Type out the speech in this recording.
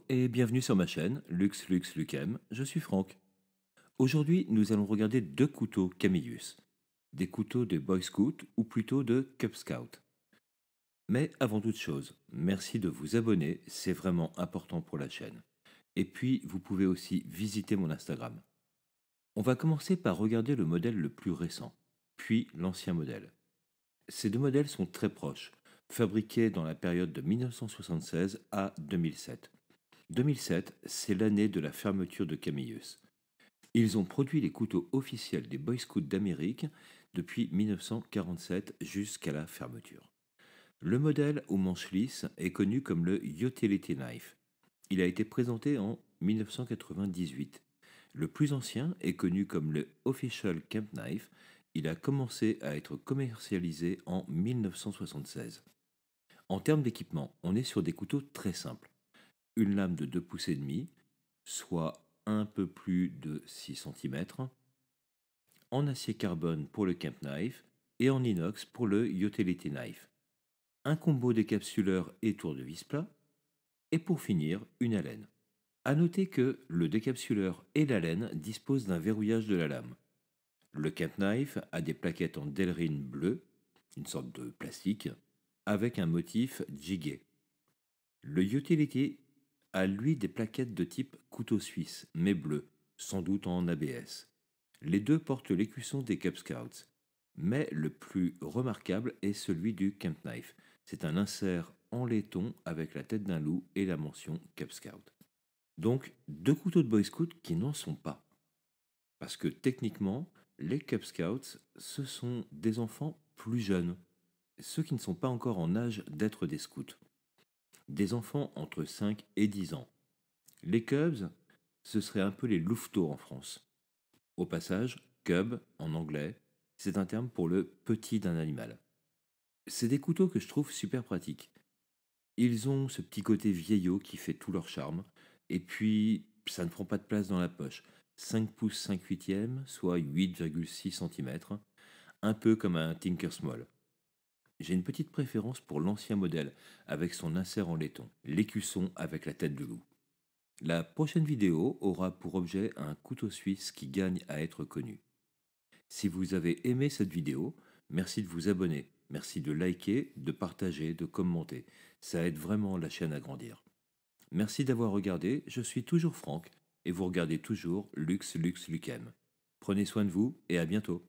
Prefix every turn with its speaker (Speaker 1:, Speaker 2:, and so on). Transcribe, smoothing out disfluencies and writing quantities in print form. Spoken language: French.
Speaker 1: et bienvenue sur ma chaîne Lux Lux Lucem, je suis Franck. Aujourd'hui, nous allons regarder deux couteaux Camillus, des couteaux de Boy Scout ou plutôt de Cub Scout. Mais avant toute chose, merci de vous abonner, c'est vraiment important pour la chaîne. Et puis, vous pouvez aussi visiter mon Instagram. On va commencer par regarder le modèle le plus récent, puis l'ancien modèle. Ces deux modèles sont très proches, fabriqués dans la période de 1976 à 2007. 2007, c'est l'année de la fermeture de Camillus. Ils ont produit les couteaux officiels des Boy Scouts d'Amérique depuis 1947 jusqu'à la fermeture. Le modèle aux manches lisses est connu comme le Utility Knife. Il a été présenté en 1998. Le plus ancien est connu comme le Official Camp Knife. Il a commencé à être commercialisé en 1976. En termes d'équipement, on est sur des couteaux très simples. Une lame de 2 pouces et demi, soit un peu plus de 6 cm, en acier carbone pour le Camp Knife et en inox pour le Utility Knife. Un combo décapsuleur et tournevis plat, et pour finir, une alène. A noter que le décapsuleur et l'alène disposent d'un verrouillage de la lame. Le Camp Knife a des plaquettes en Delrin bleu, une sorte de plastique, avec un motif jigué. Le Utility a lui des plaquettes de type couteau suisse, mais bleu, sans doute en ABS. Les deux portent l'écusson des Cub Scouts, mais le plus remarquable est celui du Camp Knife. C'est un insert en laiton avec la tête d'un loup et la mention Cub Scout. Donc, deux couteaux de Boy Scout qui n'en sont pas. Parce que techniquement, les Cub Scouts, ce sont des enfants plus jeunes, ceux qui ne sont pas encore en âge d'être des scouts. Des enfants entre 5 et 10 ans. Les Cubs, ce serait un peu les louveteaux en France. Au passage, cub, en anglais, c'est un terme pour le petit d'un animal. C'est des couteaux que je trouve super pratiques. Ils ont ce petit côté vieillot qui fait tout leur charme, et puis ça ne prend pas de place dans la poche. 5 pouces 5 huitièmes, soit 8,6 cm, un peu comme un Tinker Small. J'ai une petite préférence pour l'ancien modèle, avec son insert en laiton, l'écusson avec la tête de loup. La prochaine vidéo aura pour objet un couteau suisse qui gagne à être connu. Si vous avez aimé cette vidéo, merci de vous abonner, merci de liker, de partager, de commenter. Ça aide vraiment la chaîne à grandir. Merci d'avoir regardé, je suis toujours Franck et vous regardez toujours Lux Lux Lucem. Prenez soin de vous et à bientôt.